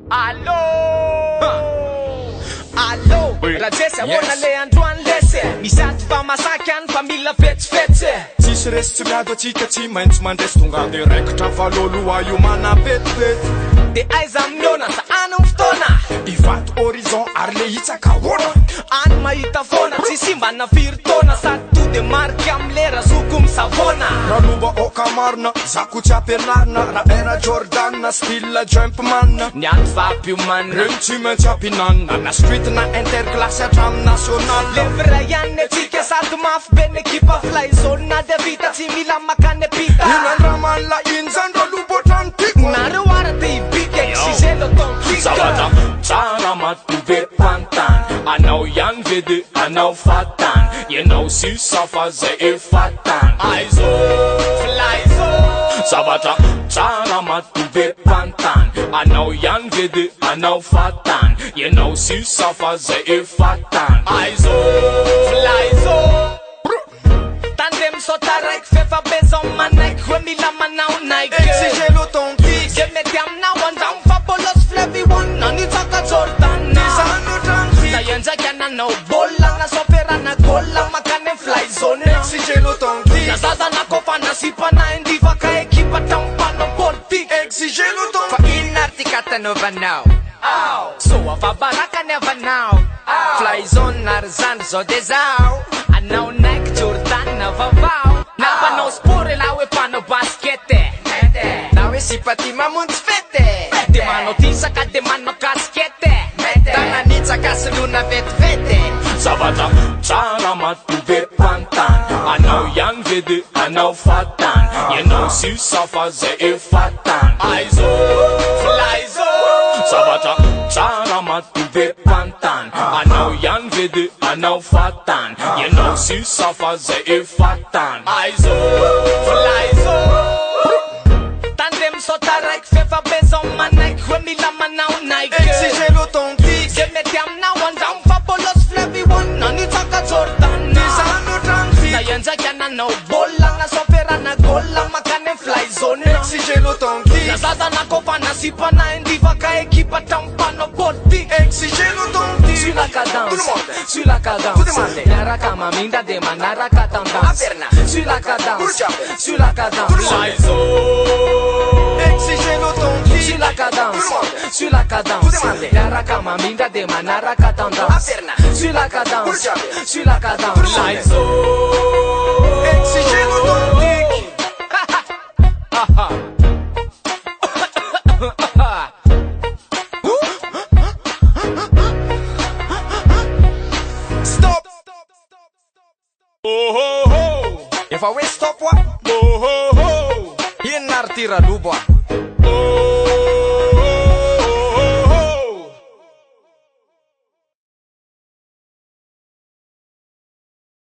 Allo, allo, raha Jess ahoana le androany lese misady fa masaky fa mila fetsifetsy tsisy resy tsy miady atsika tsy maintsy mandresy tonga de raikitra faloloa io manapetipety de aiza miona sa any fotoana ivato horizon ary le hitsaka hoana any mahita foana tsy simbana firy taona sady to de mariky amlera zoko misavona raha loba oka marina zako tsy ampianarina raha era jordan style jumpman ny ato vapiomanina regny tsy maintsy ampinanina na street na interclasse hatramy national levra ihany atsika sady mafy be ny ekipa flyzone na de vita tsy mila makany pita inandramanla iny zany raha lobotrany tiko nareo ara te ibika exigez le ton zavatra tsara matovy pantany anao ihany vedy anao fatany ianao sisafa zay efatany aizo flyzo zavatra tsara matovy pantany anao ihany vedy anao fatany ianao sisafa zay efatany aizo flyzo tandem sota raiky fefa bezon manaiky hoe mila manao naiky exigez l'authentique ze mety aminao andramo fa bolos Flavi one nanitsaka jordan na iandraiky ananao bola na soperana gola makany am fly zone exigez l'authentique na zazana kofa nasipana endivaka ekipa tampano politique exigez fa l'authentique ino artikatanaovanao so afabaraka ny avanao fly zone ary zandry zao de zao anao naiky jordan na vavao na panao sport la hoe panao baskete na hoe sipati mamonjy fete de manao tisaka de manao kaskete tananitsaka solona vetivety zavatra tsara matovy pantany anao ihany vedy anao fatany ianao sisafa zay efatany aizo flyzo zavatra tsara matovy pantany anao ihany vedy anao fatany ianao sisafa zay efatany aizo flyzo tandem sota raiky fefa bezon manaiky hoe mila manao naiky exigez l'authentique ze mety aminao andramo fa bolos Flavi one nanitsaka jordan na iandraiky ananao bola na soperana gola makany am fly zone exigez l'authentique na zazana kofa nasipana endivaka ekipa tampano politique exigez l'authentique sur la cadence sur la cadence miaraka maminda de manaraka tendance sur la cadence sur la cadence exigez l'authentique sur la cadence sur la cadence miaraka maminda de manaraka tendance sur la cadence exigez l'authentique stop oh ho ho if I wait stop what oh ho ho in nartira luba